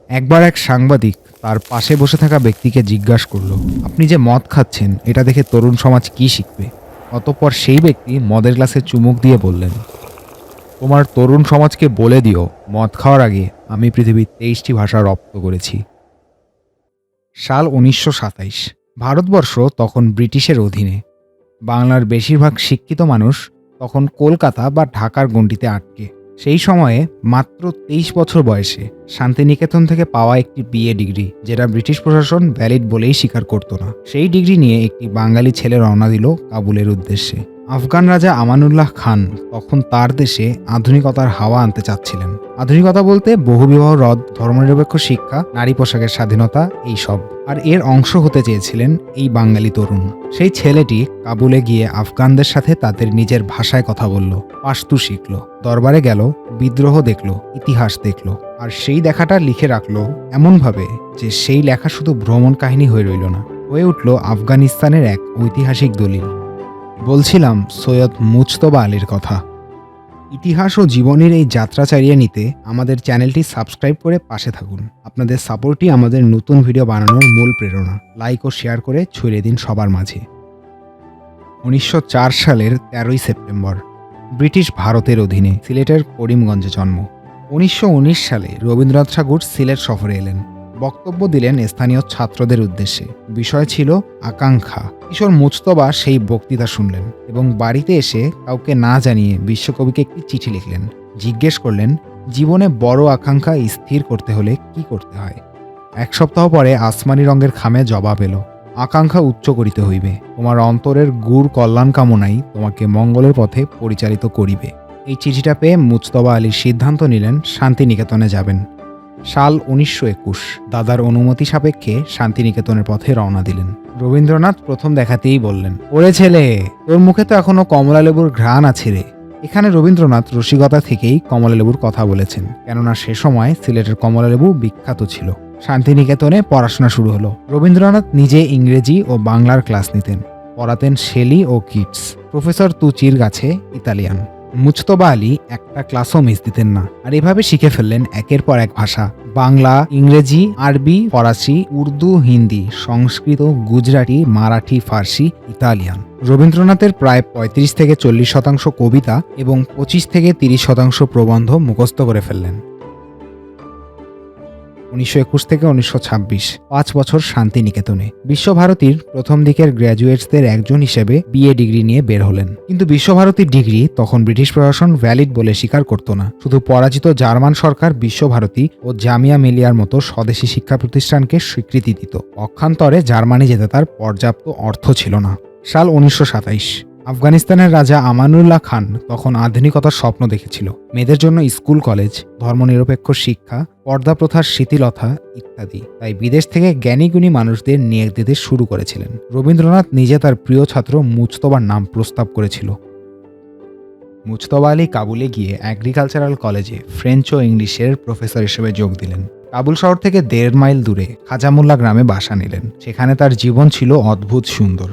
একবার এক সাংবাদিক তার পাশে বসে থাকা ব্যক্তিকে জিজ্ঞাসা করলো, আপনি যে মদ খাচ্ছেন এটা দেখে তরুণ সমাজ কি শিখবে? অতঃপর সেই ব্যক্তি মদের গ্লাসে চুমুক দিয়ে বললেন, তোমার তরুণ সমাজকে বলে দিও মদ খাওয়ার আগে আমি পৃথিবীর 23টি ভাষা রপ্ত করেছি। সাল 1927। ভারতবর্ষ তখন ব্রিটিশের অধীনে। বাংলার বেশিরভাগ শিক্ষিত মানুষ তখন কলকাতা বা ঢাকার গণ্ডিতে আটকে। সেই সময়ে মাত্র 23 বছর বয়সে শান্তিনিকেতন থেকে পাওয়া একটি বিএ ডিগ্রি, যেটা ব্রিটিশ প্রশাসন ভ্যালিড বলেই স্বীকার করতো না, সেই ডিগ্রি নিয়ে একটি বাঙালি ছেলে রওনা দিল কাবুলের উদ্দেশ্যে। আফগান রাজা আমানুল্লাহ খান তখন তার দেশে আধুনিকতার হাওয়া আনতে চাচ্ছিলেন। আধুনিকতা বলতে বহুবিবাহ রদ, ধর্মনিরপেক্ষ শিক্ষা, নারী পোশাকের স্বাধীনতা, এইসব। আর এর অংশ হতে চেয়েছিলেন এই বাঙালি তরুণ। সেই ছেলেটি কাবুলে গিয়ে আফগানদের সাথে তাদের নিজের ভাষায় কথা বলল, পাশতু শিখল, দরবারে গেল, বিদ্রোহ দেখল, ইতিহাস দেখল, আর সেই দেখাটা লিখে রাখলো এমনভাবে যে সেই লেখা শুধু ভ্রমণ কাহিনী হয়ে রইল না, হয়ে উঠল আফগানিস্তানের এক ঐতিহাসিক দলিল। বলছিলাম সৈয়দ মুজতবা আলীর কথা। ইতিহাস ও জীবনের এই যাত্রা চালিয়ে নিতে আমাদের চ্যানেলটি সাবস্ক্রাইব করে পাশে থাকুন। আপনাদের সাপোর্টই আমাদের নতুন ভিডিও বানানোর মূল প্রেরণা। লাইক ও শেয়ার করে ছড়িয়ে দিন সবার মাঝে। 1904 সালের 13ই সেপ্টেম্বর ব্রিটিশ ভারতের অধীনে সিলেটের করিমগঞ্জে জন্ম। 1919 সালে রবীন্দ্রনাথ ঠাকুর সিলেট সফরে এলেন। বক্তব্য দিলেন স্থানীয় ছাত্রদের উদ্দেশ্যে। বিষয় ছিল আকাঙ্ক্ষা। কিশোর মুজতবা সেই বক্তৃতা শুনলেন এবং বাড়িতে এসে কাউকে না জানিয়ে বিশ্বকবিকে একটি চিঠি লিখলেন। জিজ্ঞেস করলেন, জীবনে বড় আকাঙ্ক্ষা স্থির করতে হলে কি করতে হয়? 1 সপ্তাহ পরে আসমানি রঙের খামে জবাব এলো, আকাঙ্ক্ষা উচ্চ করিতে হইবে, তোমার অন্তরের গুড় কল্যাণ কামনাই তোমাকে মঙ্গলের পথে পরিচালিত করিবে। এই চিঠিটা পেয়ে মুজতবা আলী সিদ্ধান্ত নিলেন শান্তিনিকেতনে যাবেন। সাল 1921। দাদার অনুমতি সাপেক্ষে শান্তিনিকেতনের পথে রওনা দিলেন। রবীন্দ্রনাথ প্রথম দেখাতেই বললেন, ওরে ছেলে, তোর মুখে তো এখনো কমলালেবুর ঘ্রাণ আছে রে। এখানে রবীন্দ্রনাথ রসিকতা থেকেই কমলালেবুর কথা বলেছেন, কেননা সে সময় সিলেটের কমলালেবু বিখ্যাত ছিল। শান্তিনিকেতনে পড়াশোনা শুরু হলো। রবীন্দ্রনাথ নিজে ইংরেজি ও বাংলার ক্লাস নিতেন, পড়াতেন শেলি ও কিটস। প্রফেসর তুচির কাছে ইতালিয়ান। মুজতবা আলী একটা ক্লাসও মিস দিতেন না, আর এভাবে শিখে ফেললেন একের পর এক ভাষা, বাংলা, ইংরেজি, আরবি, ফরাসি, উর্দু, হিন্দি, সংস্কৃত, গুজরাটি, মারাঠি, ফার্সি, ইতালিয়ান। রবীন্দ্রনাথের প্রায় 35 থেকে 40% কবিতা এবং 25 থেকে 30% প্রবন্ধ মুখস্থ করে ফেললেন। 1921 থেকে 1926 5 বছর শান্তিনিকেতনে। বিশ্বভারতীর প্রথম দিকের গ্র্যাজুয়েটসদের একজন হিসেবে বিএ ডিগ্রি নিয়ে বের হলেন। কিন্তু বিশ্বভারতীর ডিগ্রি তখন ব্রিটিশ প্রশাসন ভ্যালিড বলে স্বীকার করত না। শুধু পরাজিত জার্মান সরকার বিশ্বভারতী ও জামিয়া মিলিয়ার মতো স্বদেশি শিক্ষা প্রতিষ্ঠানকে স্বীকৃতি দিত। পক্ষান্তরে জার্মানি যেতে তার পর্যাপ্ত অর্থ ছিল না। সাল 1927। আফগানিস্তানের রাজা আমানুল্লাহ খান তখন আধুনিকতার স্বপ্ন দেখেছিল। মেয়েদের জন্য স্কুল কলেজ, ধর্মনিরপেক্ষ শিক্ষা, পর্দা প্রথার শিথিলতা ইত্যাদি। তাই বিদেশ থেকে জ্ঞানীগুণী মানুষদের নিয়ে দিতে শুরু করেছিলেন। রবীন্দ্রনাথ নিজে তার প্রিয় ছাত্র মুজতবার নাম প্রস্তাব করেছিল। মুজতবা আলী কাবুলে গিয়ে এগ্রিকালচারাল কলেজে ফ্রেঞ্চ ও ইংলিশের প্রফেসর হিসেবে যোগ দিলেন। কাবুল শহর থেকে 1.5 মাইল দূরে খাজামুল্লা গ্রামে বাসা নিলেন। সেখানে তার জীবন ছিল অদ্ভুত সুন্দর।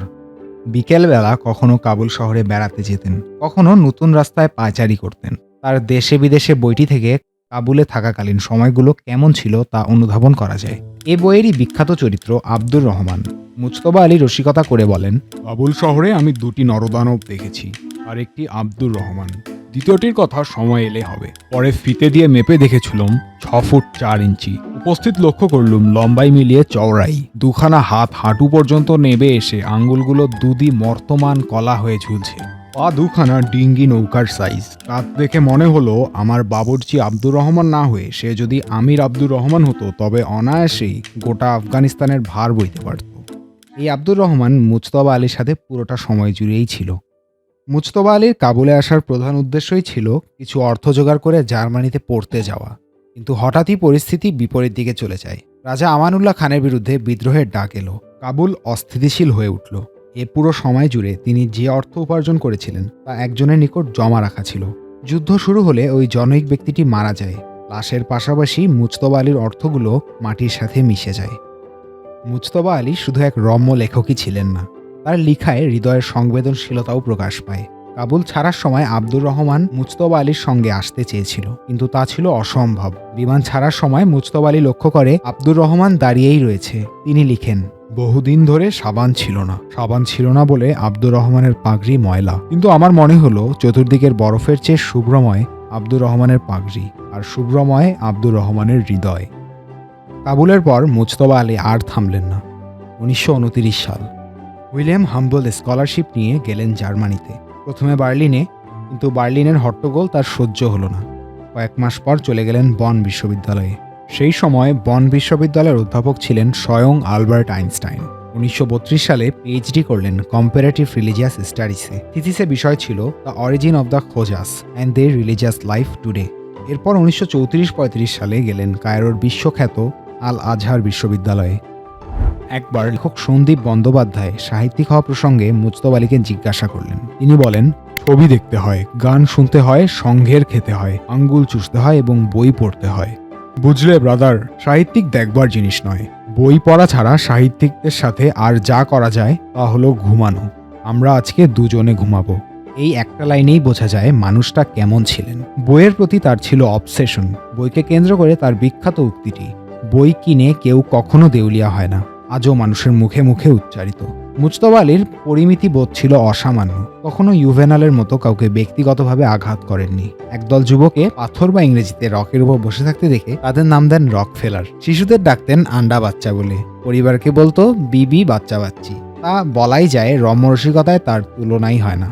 বিকেলবেলা কখনো কাবুল শহরে বেড়াতে যেতেন, কখনো নতুন রাস্তায় পায়চারি করতেন। তার দেশে বিদেশে বইটি থেকে কাবুলে থাকাকালীন সময়গুলো কেমন ছিল তা অনুধাবন করা যায়। এ বইয়েরই বিখ্যাত চরিত্র আব্দুর রহমান। মুজতবা আলী রসিকতা করে বলেন, কাবুল শহরে আমি 2টি নরদানব দেখেছি, আর একটি আব্দুর রহমান। দ্বিতীয়টির কথা সময় এলে হবে। পরে ফিতে দিয়ে মেপে দেখেছিলাম 6 ফুট 4 ইঞ্চি। উপস্থিত লক্ষ্য করলুম লম্বাই মিলিয়ে চওড়াই। 2খানা হাত হাঁটু পর্যন্ত নেবে এসে আঙ্গুলগুলো দুদি মর্তমান কলা হয়ে ঝুলছে। পা 2খানা ডিঙ্গি নৌকার সাইজ। কাজ দেখে মনে হলো আমার বাবুর্চি আব্দুর রহমান না হয়ে সে যদি আমির আব্দুর রহমান হতো তবে অনায়াসেই গোটা আফগানিস্তানের ভার বইতে পারত। এই আব্দুর রহমান মুজতবা আলীর সাথে পুরোটা সময় জুড়েই ছিল। মুজতবা আলীর কাবুলে আসার প্রধান উদ্দেশ্যই ছিল কিছু অর্থ জোগাড় করে জার্মানিতে পড়তে যাওয়া। কিন্তু হঠাৎই পরিস্থিতি বিপরীত দিকে চলে যায়। রাজা আমানুল্লাহ খানের বিরুদ্ধে বিদ্রোহের ডাক এলো। কাবুল অস্থিতিশীল হয়ে উঠল। এ পুরো সময় জুড়ে তিনি যে অর্থ উপার্জন করেছিলেন তা একজনের নিকট জমা রাখা ছিল। যুদ্ধ শুরু হলে ওই জনৈক ব্যক্তিটি মারা যায়। লাশের পাশাপাশি মুজতবা আলীর অর্থগুলো মাটির সাথে মিশে যায়। মুজতবা আলী শুধু এক রম্য লেখকই ছিলেন না, তার লেখায় হৃদয়ের সংবেদনশীলতাও প্রকাশ পায়। কাবুল ছাড়ার সময় আব্দুর রহমান মুজতবা আলীর সঙ্গে আসতে চেয়েছিল, কিন্তু তা ছিল অসম্ভব। বিমান ছাড়ার সময় মুজতবা আলী লক্ষ্য করে আব্দুর রহমান দাঁড়িয়েই রয়েছে। তিনি লিখেন, বহুদিন ধরে সাবান ছিল না বলে আব্দুর রহমানের পাগড়ি ময়লা, কিন্তু আমার মনে হলো চতুর্দিকের বরফের চেয়ে শুভ্রময় আব্দুর রহমানের পাগড়ি, আর শুভ্রময় আব্দুর রহমানের হৃদয়। কাবুলের পর মুজতবা আলী আর থামলেন না। 1929 সাল, উইলিয়াম হাম্বল স্কলারশিপ নিয়ে গেলেন জার্মানিতে। প্রথমে বার্লিনে, কিন্তু বার্লিনের হট্টগোল তার সহ্য হলো না। কয়েক মাস পর চলে গেলেন বন বিশ্ববিদ্যালয়ে। সেই সময় বন বিশ্ববিদ্যালয়ের অধ্যাপক ছিলেন স্বয়ং আলবার্ট আইনস্টাইন। 1932 সালে পিএইচডি করলেন কম্পারেটিভ রিলিজিয়াস স্টাডিজে। থিসিসে বিষয় ছিল the origin of the Khojas and their religious life today. এরপর 1934-35 সালে গেলেন কায়রোর বিশ্বখ্যাত আল আজহার বিশ্ববিদ্যালয়ে। একবার লেখক সন্দীপ বন্দ্যোপাধ্যায় সাহিত্যিক হওয়া প্রসঙ্গে মুজতবা আলীকে জিজ্ঞাসা করলেন। তিনি বলেন, ছবি দেখতে হয়, গান শুনতে হয়, সংঘের খেতে হয়, আঙ্গুল চুষতে হয় এবং বই পড়তে হয়। বুঝলে ব্রাদার, সাহিত্যিক দেখবার জিনিস নয়। বই পড়া ছাড়া সাহিত্যিকদের সাথে আর যা করা যায় তা হলো ঘুমানো। আমরা আজকে দুজনে ঘুমাবো। এই একটা লাইনেই বোঝা যায় মানুষটা কেমন ছিলেন। বইয়ের প্রতি তার ছিল অবসেশন। বইকে কেন্দ্র করে তার বিখ্যাত উক্তিটি, বই কিনে কেউ কখনো দেউলিয়া হয় না, আজও মানুষের মুখে মুখে উচ্চারিত। মুজতবা আলীর পরিমিতি বোধ ছিল অসামান্য। কখনো ইউভেনালের মতো কাউকে ব্যক্তিগতভাবে আঘাত করেননি। একদল যুবকে পাথর বা ইংরেজিতে রকের উপর বসে থাকতে দেখে তাদের নাম দেন রক ফেলার। শিশুদের ডাকতেন আন্ডা বাচ্চা বলে। পরিবারকে বলতো বিবি বাচ্চা বাচ্চি। তা বলাই যায়, রম্যরসিকতায় তার তুলনাই হয় না।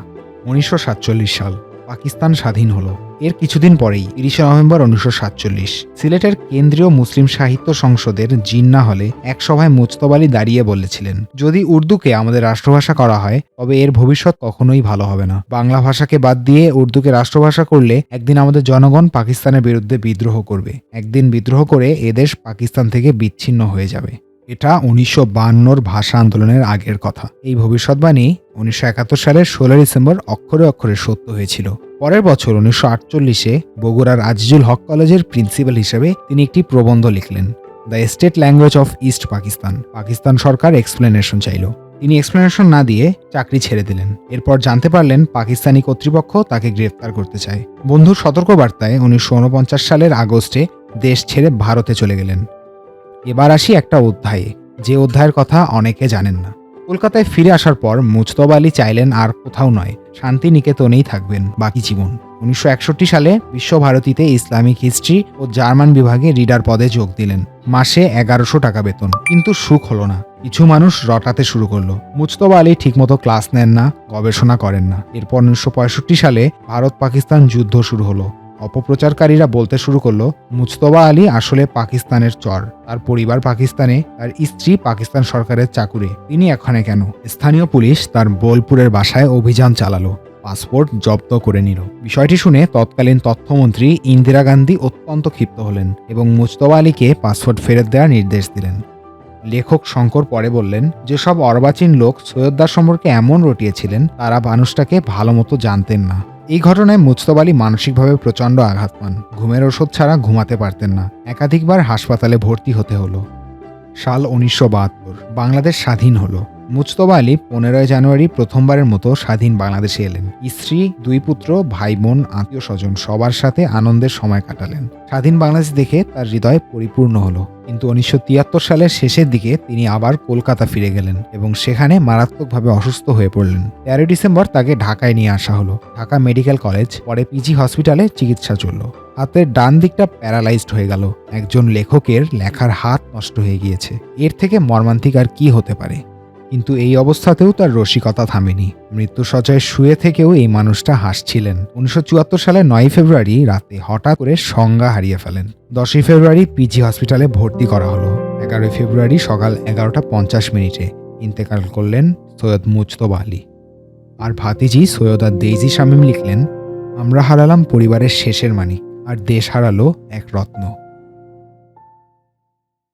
1947 সাল, পাকিস্তান স্বাধীন হলো। এর কিছুদিন পরেই 30 নভেম্বর 1947 সিলেটের কেন্দ্রীয় মুসলিম সাহিত্য সংসদের জিন্না হলে এক সভায় মুজতবা আলী দাঁড়িয়ে বলেছিলেন, যদি উর্দুকে আমাদের রাষ্ট্রভাষা করা হয় তবে এর ভবিষ্যৎ কখনোই ভালো হবে না। বাংলা ভাষাকে বাদ দিয়ে উর্দুকে রাষ্ট্রভাষা করলে একদিন আমাদের জনগণ পাকিস্তানের বিরুদ্ধে বিদ্রোহ করবে। একদিন বিদ্রোহ করে এদেশ পাকিস্তান থেকে বিচ্ছিন্ন হয়ে যাবে। এটা 1952 ভাষা আন্দোলনের আগের কথা। এই ভবিষ্যৎবাণী 1971 সালের 16 ডিসেম্বর অক্ষরে অক্ষরে সত্য হয়েছিল। পরের বছর 1948-এ বগুড়ার আজিজুল হক কলেজের প্রিন্সিপাল হিসেবে তিনি একটি প্রবন্ধ লিখলেন, the state language of east Pakistan. Pakistan Sarkar explanation চাইল। তিনি এক্সপ্লেনেশন না দিয়ে চাকরি ছেড়ে দিলেন। এরপর জানতে পারলেন পাকিস্তানি কর্তৃপক্ষ তাকে গ্রেফতার করতে চায়। বন্ধুর সতর্কবার্তায় 1949 সালের আগস্টে দেশ ছেড়ে ভারতে চলে গেলেন। এবার আসি একটা অধ্যায়ে, যে অধ্যায়ের কথা অনেকে জানেন না। কলকাতায় ফিরে আসার পর মুজতবা আলী চাইলেন আর কোথাও নয়, শান্তিনিকেতনেই থাকবেন বাকি জীবন। 1961 সালে বিশ্বভারতীতে ইসলামিক হিস্ট্রি ও জার্মান বিভাগে রিডার পদে যোগ দিলেন। মাসে 1100 টাকা বেতন। কিন্তু সুখ হলো না। কিছু মানুষ রটাতে শুরু করলো। মুজতবা আলী ঠিকমতো ক্লাস নেন না, গবেষণা করেন না। এরপর 1965 সালে ভারত পাকিস্তান যুদ্ধ শুরু হলো। অপপ্রচারকারীরা বলতে শুরু করলো মুজতবা আলী আসলে পাকিস্তানের চর, তার পরিবার পাকিস্তানে, তার স্ত্রী পাকিস্তান সরকারের চাকুরে, তিনি এখানে কেন? স্থানীয় পুলিশ তার বোলপুরের বাসায় অভিযান চালালো, পাসপোর্ট জব্দ করে নিল। বিষয়টি শুনে তৎকালীন তথ্যমন্ত্রী ইন্দিরা গান্ধী অত্যন্ত ক্ষিপ্ত হলেন এবং মুজতবা আলীকে পাসপোর্ট ফেরত দেওয়ার নির্দেশ দিলেন। লেখক শঙ্কর পরে বললেন, যেসব অর্বাচীন লোক সৈয়দদার সম্পর্কে এমন রটিয়েছিলেন তারা মানুষটাকে ভালো মতো জানতেন না। এই ঘটনায় মুজতবা আলী মানসিকভাবে প্রচণ্ড আঘাত পান। ঘুমের ওষুধ ছাড়া ঘুমাতে পারতেন না। একাধিকবার হাসপাতালে ভর্তি হতে হলো। সাল 1972, বাংলাদেশ স্বাধীন হলো। মুজতবা আলী 15 জানুয়ারি প্রথমবারের মতো স্বাধীন বাংলাদেশে এলেন। স্ত্রী, 2 পুত্র, ভাই বোন, আত্মীয় স্বজন সবার সাথে আনন্দের সময় কাটালেন। স্বাধীন বাংলাদেশ দেখে তার হৃদয় পরিপূর্ণ হলো। কিন্তু 1973 সালের শেষের দিকে তিনি আবার কলকাতা ফিরে গেলেন এবং সেখানে মারাত্মকভাবে অসুস্থ হয়ে পড়লেন। 13 ডিসেম্বর তাকে ঢাকায় নিয়ে আসা হলো। ঢাকা মেডিকেল কলেজ, পরে পিজি হসপিটালে চিকিৎসা চলল। হাতের ডান দিকটা প্যারালাইজড হয়ে গেল। একজন লেখকের লেখার হাত নষ্ট হয়ে গিয়েছে। এর থেকে মর্মান্তিক আর কি হতে পারে? কিন্তু এই অবস্থাতেও তার রসিকতা থামেনি। মৃত্যুশয্যায় শুয়ে থেকেও এই মানুষটা হাসছিলেন। 1974 সালের 9 ফেব্রুয়ারি রাতে হঠাৎ করে সংজ্ঞা হারিয়ে ফেলেন। 10 ফেব্রুয়ারি পিজি হসপিটালে ভর্তি করা হলো। 11 ফেব্রুয়ারি সকাল 11:50 ইন্তেকাল করলেন সৈয়দ মুজতবা আলী। আর ভাতিজি সৈয়দা দেইজি শামীম লিখলেন, আমরা হারালাম পরিবারের শেষের মানিক, আর দেশ হারালো এক রত্ন।